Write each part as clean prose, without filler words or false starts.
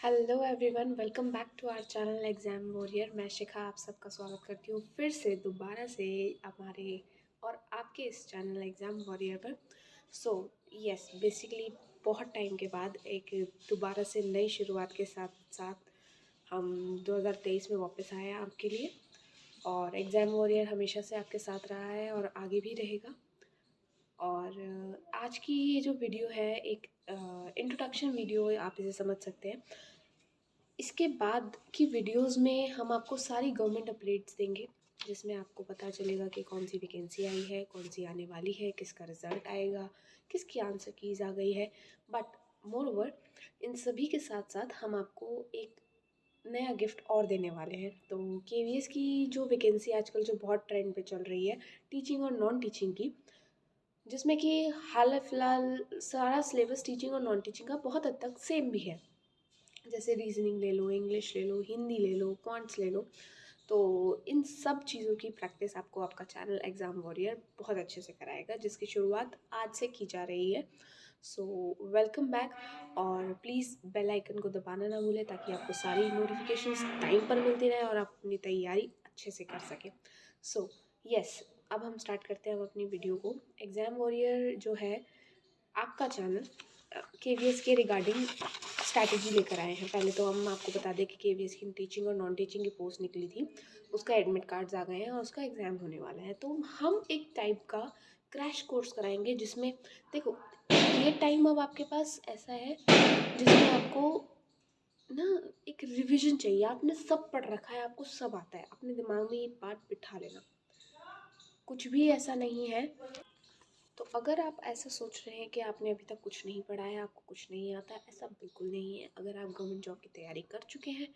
Hello everyone, welcome back to our channel exam warrior. मैं शिखा आप सबका स्वागत करती हूँ फिर से दोबारा से हमारे और आपके इस चैनल एग्ज़ाम वॉरियर पर। सो यस, बेसिकली बहुत टाइम के बाद एक दोबारा से नई शुरुआत के साथ साथ हम 2023 में वापस आए हैं आपके लिए। और एग्ज़ाम वॉरियर हमेशा से आपके साथ रहा है और आगे भी रहेगा। और आज की ये जो वीडियो है एक इंट्रोडक्शन वीडियो आप इसे समझ सकते हैं। इसके बाद की वीडियोस में हम आपको सारी गवर्नमेंट अपडेट्स देंगे, जिसमें आपको पता चलेगा कि कौन सी वैकेंसी आई है, कौन सी आने वाली है, किसका रिज़ल्ट आएगा, किसकी आंसर कीज़ आ गई है। बट मोर ओवर इन सभी के साथ साथ हम आपको एक नया गिफ्ट और देने वाले हैं। तो केवीएस की जो वैकेंसी आजकल जो बहुत ट्रेंड पे चल रही है, टीचिंग और नॉन टीचिंग की, जिसमें कि हाल फिलहाल सारा सिलेबस टीचिंग और नॉन टीचिंग का बहुत हद तक सेम भी है। जैसे रीजनिंग ले लो, इंग्लिश ले लो, हिंदी ले लो, क्वांट्स ले लो। तो इन सब चीज़ों की प्रैक्टिस आपको आपका चैनल एग्ज़ाम वॉरियर बहुत अच्छे से कराएगा, जिसकी शुरुआत आज से की जा रही है। सो वेलकम बैक, और प्लीज़ बेल आइकन को दबाना ना भूलें ताकि आपको सारी नोटिफिकेशंस टाइम पर मिलती रहे और आप अपनी तैयारी अच्छे से कर सकें। सो यस, अब हम स्टार्ट करते हैं अपनी वीडियो को। एग्ज़ाम वॉरियर जो है आपका चैनल केवीएस के रिगार्डिंग स्ट्रैटेजी लेकर आए हैं। पहले तो हम आपको बता दें कि केवीएस की टीचिंग और नॉन टीचिंग की पोस्ट निकली थी, उसका एडमिट कार्ड्स आ गए हैं और उसका एग्ज़ाम होने वाला है। तो हम एक टाइप का क्रैश कोर्स कराएंगे, जिसमें देखो ये टाइम अब आपके पास ऐसा है जिसमें आपको ना एक रिवीजन चाहिए। आपने सब पढ़ रखा है, आपको सब आता है, अपने दिमाग में ये बात बिठा लेना। कुछ भी ऐसा नहीं है। तो अगर आप ऐसा सोच रहे हैं कि आपने अभी तक कुछ नहीं पढ़ा है, आपको कुछ नहीं आता, ऐसा बिल्कुल नहीं है। अगर आप गवर्नमेंट जॉब की तैयारी कर चुके हैं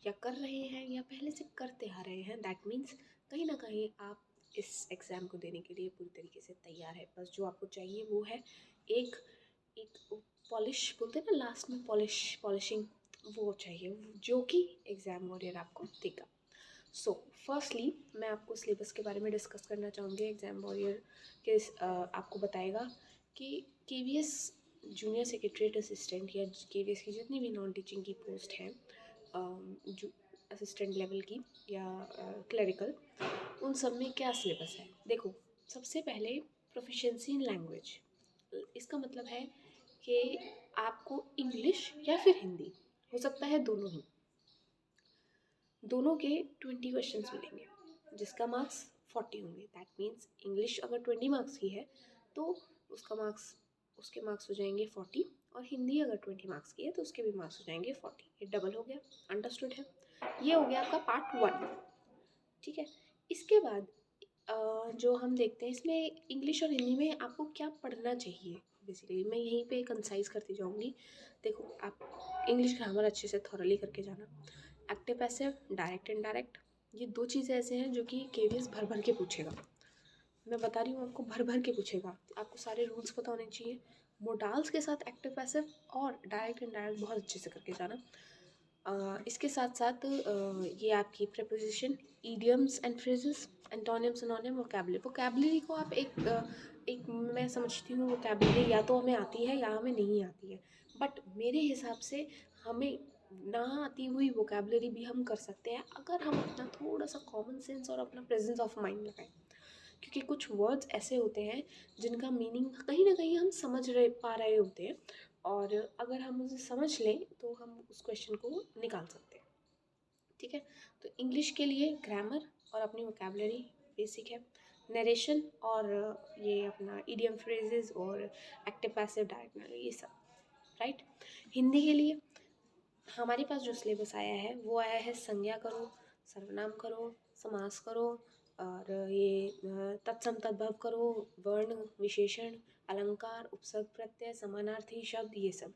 या कर रहे हैं या पहले से करते आ रहे हैं, दैट मीन्स कहीं ना कहीं आप इस एग्ज़ाम को देने के लिए पूरी तरीके से तैयार है। बस जो आपको चाहिए वो है एक एक पॉलिश बोलते हैं ना लास्ट में, पॉलिशिंग, वो चाहिए, जो कि एग्ज़ाम वॉरियर आपको देगा। सो फर्स्टली मैं आपको सिलेबस के बारे में डिस्कस करना चाहूँगी। एग्ज़ाम वॉरियर के आपको बताएगा कि केवीएस जूनियर सेक्रेटरीट असिस्टेंट या केवीएस की जितनी भी नॉन टीचिंग की पोस्ट हैं, जो असिस्टेंट लेवल की या क्लरिकल, उन सब में क्या सिलेबस है। देखो, सबसे पहले प्रोफिशिएंसी इन लैंग्वेज। इसका मतलब है कि आपको इंग्लिश या फिर हिंदी, हो सकता है दोनों ही, दोनों के 20 क्वेश्चंस मिलेंगे, जिसका मार्क्स 40 होंगे। दैट मीन्स इंग्लिश अगर 20 मार्क्स की है तो उसके मार्क्स हो जाएंगे 40, और हिंदी अगर 20 मार्क्स की है तो उसके भी मार्क्स हो जाएंगे 40। ये डबल हो गया, अंडरस्टूड है। ये हो गया आपका पार्ट 1। ठीक है। इसके बाद जो हम देखते हैं इसमें इंग्लिश और हिंदी में आपको क्या पढ़ना चाहिए। बेसिकली मैं यहीं पे कंसाइज करती जाऊँगी। देखो, आप इंग्लिश ग्रामर अच्छे से थॉरली करके जाना। एक्टिव पैसिव, डायरेक्ट इनडायरेक्ट, ये दो चीज़ें ऐसे हैं जो कि केवीएस भर भर के पूछेगा। मैं बता रही हूँ आपको, भर भर के पूछेगा। आपको सारे रूल्स पता होने चाहिए। मोडाल्स के साथ एक्टिव पैसिव और डायरेक्ट इनडायरेक्ट बहुत अच्छे से करके जाना। इसके साथ साथ ये आपकी preposition, idioms and phrases, antonym, synonym, vocabulary. Vocabulary को आप एक मैं समझती हूँ, वोकैबुलरी या तो हमें आती है या हमें नहीं आती है। बट मेरे हिसाब से हमें ना आती हुई वोकैबुलरी भी हम कर सकते हैं, अगर हम अपना थोड़ा सा कॉमन सेंस और अपना प्रेजेंस ऑफ माइंड लगाएं। क्योंकि कुछ वर्ड्स ऐसे होते हैं जिनका मीनिंग कहीं ना कहीं हम समझ रहे होते हैं, और अगर हम उसे समझ लें तो हम उस क्वेश्चन को निकाल सकते हैं। ठीक है। तो इंग्लिश के लिए ग्रामर और अपनी वोकैबुलरी बेसिक है, नरेशन और ये अपना इडियम फ्रेजेस और एक्टिव पैसिव डायरेक्ट, ये सब राइट। हिंदी के लिए हमारे पास जो सिलेबस आया है वो आया है संज्ञा करो, सर्वनाम करो, समास करो, और ये तत्सम तद्भव करो, वर्ण विशेषण, अलंकार, उपसर्ग प्रत्यय, समानार्थी शब्द, ये सब।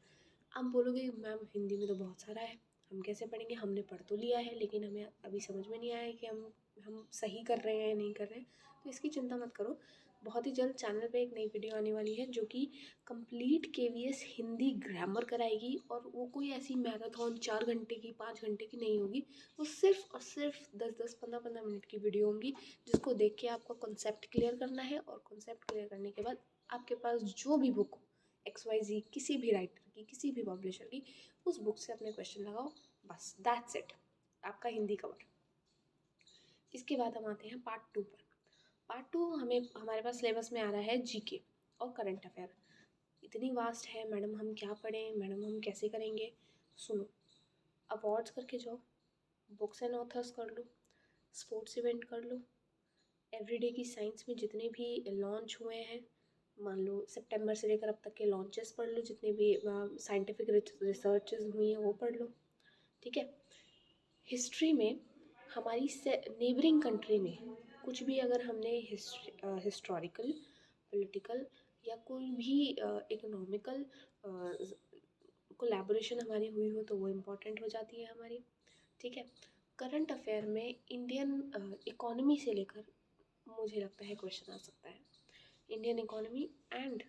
आप बोलोगे मैम हिंदी में तो बहुत सारा है, हम कैसे पढ़ेंगे। हमने पढ़ तो लिया है लेकिन हमें अभी समझ में नहीं आया कि हम सही कर रहे हैं या नहीं कर रहे हैं। तो इसकी चिंता मत करो, बहुत ही जल्द चैनल पे एक नई वीडियो आने वाली है जो कि कंप्लीट केवीएस हिंदी ग्रामर कराएगी। और वो कोई ऐसी मैराथन 4 घंटे की 5 घंटे की नहीं होगी, वो सिर्फ और सिर्फ 10-10 15-15 मिनट की वीडियो होंगी, जिसको देख के आपका कॉन्सेप्ट क्लियर करना है। और कॉन्सेप्ट क्लियर करने के बाद आपके पास जो भी बुक XYZ किसी भी राइटर की, किसी भी पब्लिशर की, उस बुक से अपने क्वेश्चन लगाओ, बस दैट्स इट, आपका हिंदी कवर। इसके बाद हम आते हैं पार्ट 2 पर। पार्ट 2 हमें हमारे पास सिलेबस में आ रहा है जीके और करंट अफेयर। इतनी वास्ट है मैडम, हम क्या पढ़ें मैडम, हम कैसे करेंगे? सुनो, अवार्ड्स करके जाओ, बुक्स एंड ऑथर्स कर लो, स्पोर्ट्स इवेंट कर लो, एवरीडे की साइंस में जितने भी लॉन्च हुए हैं, मान लो सितंबर से लेकर अब तक के लॉन्चेस पढ़ लो, जितने भी साइंटिफिक रिसर्चेस हुई हैं वो पढ़ लो, ठीक है। हिस्ट्री में हमारी नेबरिंग कंट्री में कुछ भी अगर हमने हिस्टोरिकल, पॉलिटिकल या कोई भी इकोनॉमिकल कोलैबोरेशन हमारी हुई हो तो वो इम्पोर्टेंट हो जाती है हमारी, ठीक है। करंट अफेयर में इंडियन इकोनॉमी से लेकर मुझे लगता है क्वेश्चन आ सकता है, Indian economy and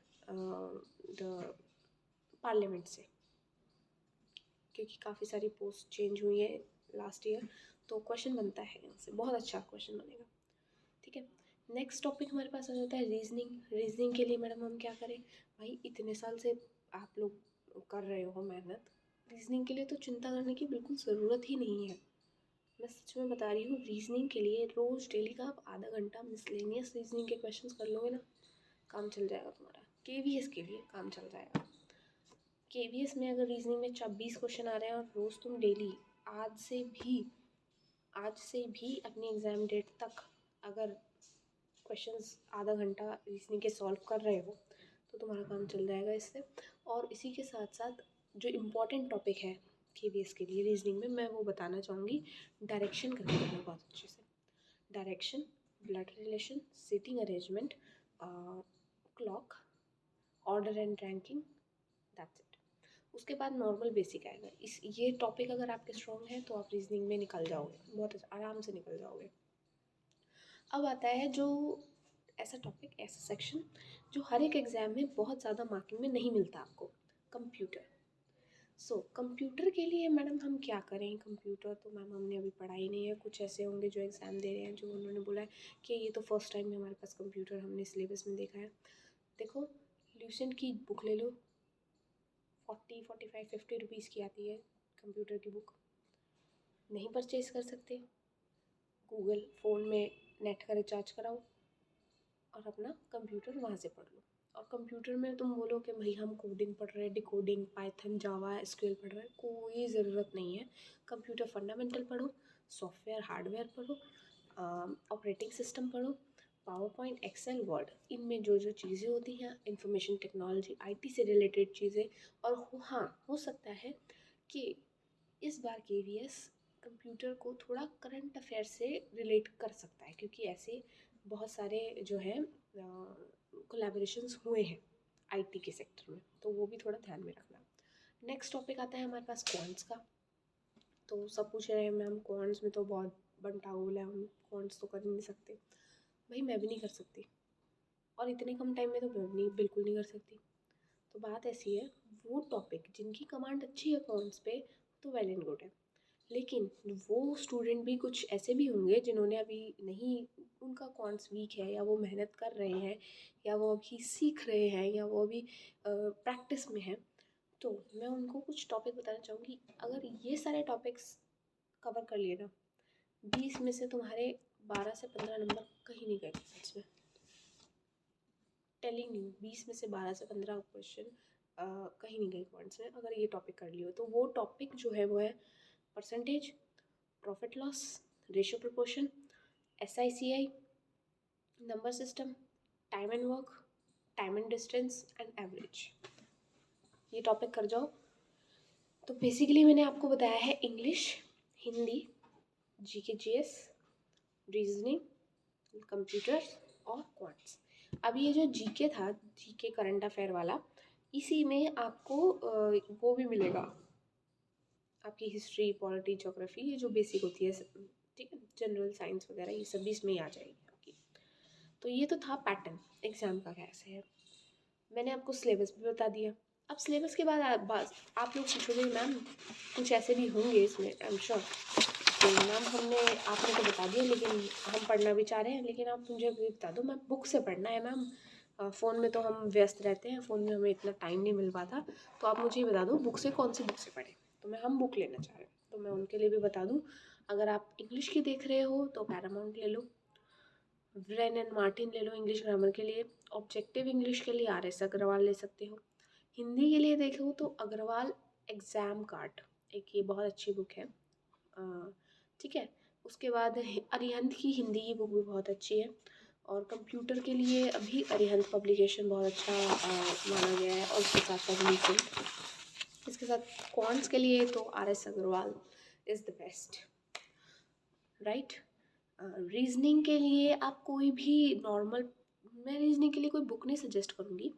the parliament से, क्योंकि काफ़ी सारी पोस्ट चेंज हुई है लास्ट ईयर, तो क्वेश्चन बनता है यहाँ से, बहुत अच्छा क्वेश्चन बनेगा, ठीक है। नेक्स्ट टॉपिक हमारे पास आ जाता है रीजनिंग। रीजनिंग के लिए मैडम हम क्या करें? भाई इतने साल से आप लोग कर रहे हो मेहनत, रीजनिंग के लिए तो चिंता करने की बिल्कुल ज़रूरत ही नहीं है। मैं सच में बता रही हूँ, रीजनिंग के लिए रोज़ डेली का आप आधा घंटा मिसलेनियस रीजनिंग के क्वेश्चंस कर लोगे ना, काम चल जाएगा तुम्हारा। केवीएस के लिए काम चल जाएगा। केवीएस में अगर रीजनिंग में 26 क्वेश्चन आ रहे हैं और रोज़ तुम डेली आज से भी अपनी एग्ज़ाम डेट तक अगर क्वेश्चंस आधा घंटा रीजनिंग के सॉल्व कर रहे हो तो तुम्हारा काम चल जाएगा इससे। और इसी के साथ साथ जो इम्पोर्टेंट टॉपिक है केवीएस के लिए रीजनिंग में, मैं वो बताना चाहूँगी। डायरेक्शन करके करना बहुत अच्छे से, direction, blood relation, seating arrangement, clock, order and ranking, that's it. उसके बाद नॉर्मल बेसिक आएगा। ये टॉपिक अगर आपके स्ट्रॉन्ग है तो आप रीजनिंग में निकल जाओगे, बहुत आराम से निकल जाओगे। अब आता है जो ऐसा टॉपिक, ऐसा सेक्शन जो हर एक एग्ज़ाम में बहुत ज़्यादा मार्किंग में नहीं मिलता आपको, कंप्यूटर। कंप्यूटर के लिए मैडम हम क्या करें? कंप्यूटर तो मैम हमने अभी पढ़ा ही नहीं है। कुछ ऐसे होंगे जो एग्ज़ाम दे रहे हैं, जो उन्होंने बोला है कि ये तो फर्स्ट टाइम है हमारे पास कंप्यूटर, हमने सिलेबस में देखा है। देखो, ल्यूसेंट की बुक ले लो, 40, 45, 50 रुपीज़ की आती है कंप्यूटर की बुक। नहीं परचेज़ कर सकते? गूगल फ़ोन में नेट का रिचार्ज कराओ और अपना कंप्यूटर वहाँ से पढ़ लो। और कंप्यूटर में तुम बोलो कि भाई हम कोडिंग पढ़ रहे हैं, डिकोडिंग, पाइथन, जावा, एसक्यूएल पढ़ रहे हैं, कोई ज़रूरत नहीं है। कंप्यूटर फंडामेंटल पढ़ो, सॉफ्टवेयर हार्डवेयर पढ़ो, ऑपरेटिंग सिस्टम पढ़ो, पावर पॉइंट, एक्सेल, वर्ड, इनमें जो जो चीज़ें होती हैं, इंफॉर्मेशन टेक्नोलॉजी, आईटी से रिलेटेड चीज़ें। और हाँ, हो सकता है कि इस बार केवीएस कंप्यूटर को थोड़ा करंट अफेयर से रिलेट कर सकता है, क्योंकि ऐसे बहुत सारे जो है कोलैबोरेशंस हुए हैं आईटी के सेक्टर में, तो वो भी थोड़ा ध्यान में रखना। नेक्स्ट टॉपिक आता है हमारे पास क्वांट्स का। तो सब पूछ रहे हैं मैम क्वांट्स में तो बहुत बंटाउल है, हम क्वांट्स तो कर ही नहीं सकते। भाई मैं भी नहीं कर सकती, और इतने कम टाइम में तो मैं भी नहीं, बिल्कुल नहीं कर सकती। तो बात ऐसी है, वो टॉपिक जिनकी कमांड अच्छी है क्वांट्स पे तो वेल एंड गुड है, लेकिन वो स्टूडेंट भी कुछ ऐसे भी होंगे जिन्होंने अभी नहीं, उनका क्वांट्स वीक है, या वो मेहनत कर रहे हैं, या वो अभी सीख रहे हैं, या वो अभी प्रैक्टिस में हैं। तो मैं उनको कुछ टॉपिक बताना चाहूँगी। अगर ये सारे टॉपिक्स कवर कर लिए ना, 20 में से तुम्हारे 12 से 15 नंबर कहीं नहीं गए सच में, टेलिंग यू। 20 में से 12 से 15 क्वेश्चन कहीं नहीं गए क्वांट्स में, अगर ये टॉपिक कर लियो। तो वो टॉपिक जो है वो है percentage, profit loss, ratio proportion, SICI, number system, time and work, time and distance and average. ये टॉपिक कर जाओ। तो बेसिकली मैंने आपको बताया है English, Hindi, GK GS, reasoning, computer और क्वांट्स। अब ये जो GK था, GK करंट अफेयर वाला, इसी में आपको वो भी मिलेगा, आपकी हिस्ट्री, पॉलिटी, ज्योग्राफी, ये जो बेसिक होती है, ठीक है, जनरल साइंस वगैरह, ये सब भी इसमें ही आ जाएगी आपकी। तो ये तो था पैटर्न एग्ज़ाम का कैसे है। मैंने आपको सिलेबस भी बता दिया। अब सिलेबस के बाद आप लोग पूछोगे मैम कुछ ऐसे भी होंगे इसमें, आई एम श्योर, तो मैम आपने तो बता दिया, लेकिन हम पढ़ना भी चाह रहे हैं, लेकिन आप मुझे भी बता दो मैम बुक से पढ़ना है मैम, फ़ोन में तो हम व्यस्त रहते हैं, फ़ोन में हमें इतना टाइम नहीं मिल पाता। तो आप मुझे ये बता दो बुक से कौन सी बुक से पढ़ें? तो हम बुक लेना चाह रहे हैं, तो मैं उनके लिए भी बता दूँ। अगर आप इंग्लिश की देख रहे हो तो पैरामाउंट ले लो, व्रेन एंड मार्टिन ले लो इंग्लिश ग्रामर के लिए, ऑब्जेक्टिव इंग्लिश के लिए RS अग्रवाल ले सकते हो। हिंदी के लिए देखो तो अग्रवाल एग्ज़ाम कार्ड, एक ये बहुत अच्छी बुक है। ठीक है। उसके बाद अरिहंत की हिंदी की बुक भी बहुत अच्छी है। और कंप्यूटर के लिए अभी अरिहंत पब्लिकेशन बहुत अच्छा माना गया है। और उसके साथ साथ रीसेंट, इसके साथ क्वांट्स के लिए तो RS Agarwal is the best, right. Reasoning के लिए आप कोई भी नॉर्मल, मैं रीजनिंग के लिए कोई बुक नहीं सजेस्ट करूँगी।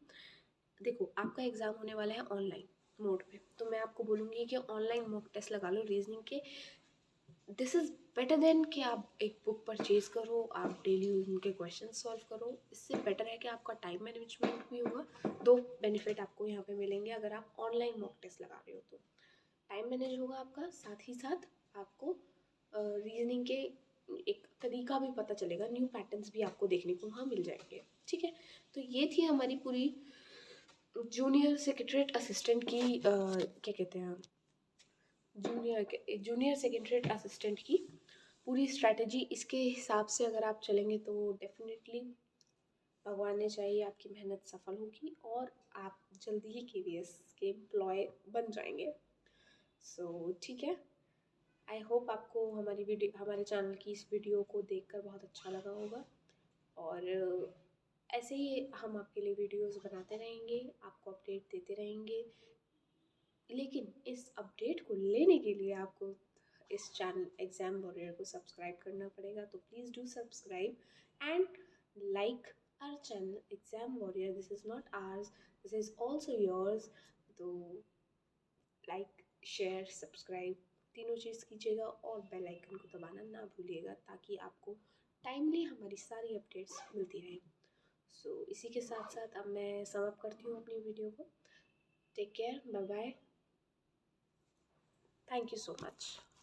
देखो आपका एग्ज़ाम होने वाला है ऑनलाइन मोड पे, तो मैं आपको बोलूँगी कि ऑनलाइन मॉक टेस्ट लगा लो रीजनिंग के। दिस इज़ बेटर देन कि आप एक बुक परचेज करो, आप डेली उनके क्वेश्चन सॉल्व करो। इससे बेटर है कि आपका टाइम मैनेजमेंट भी होगा। दो बेनिफिट आपको यहाँ पे मिलेंगे अगर आप ऑनलाइन मॉक टेस्ट लगा रहे हो तो। टाइम मैनेज होगा आपका, साथ ही साथ आपको रीजनिंग के एक तरीका भी पता चलेगा, न्यू पैटर्न्स भी आपको देखने को वहाँ मिल जाएंगे। ठीक है। तो ये थी हमारी पूरी जूनियर सेक्रेटरीट असिस्टेंट की क्या कहते हैं, जूनियर सेक्रेटरीट असिस्टेंट की पूरी स्ट्रैटेजी। इसके हिसाब से अगर आप चलेंगे तो डेफिनेटली भगवान ने चाहिए आपकी मेहनत सफल होगी और आप जल्दी ही KVS के एम्प्लॉय बन जाएंगे। सो ठीक है। आई होप आपको हमारी वीडियो, हमारे चैनल की इस वीडियो को देखकर बहुत अच्छा लगा होगा। और ऐसे ही हम आपके लिए वीडियोस बनाते रहेंगे, आपको अपडेट देते रहेंगे। लेकिन इस अपडेट को लेने के लिए आपको इस चैनल एग्ज़ाम वॉरियर को सब्सक्राइब करना पड़ेगा। तो please do subscribe and like our channel exam warrior. This is not ours, this is also yours. तो लाइक, शेयर, सब्सक्राइब तीनों चीज़ कीजिएगा और बेल आइकन को दबाना ना भूलिएगा ताकि आपको टाइमली हमारी सारी अपडेट्स मिलती रहें। सो इसी के साथ साथ अब मैं समाप्त करती हूँ अपनी वीडियो को। Take care, bye bye, thank you so much.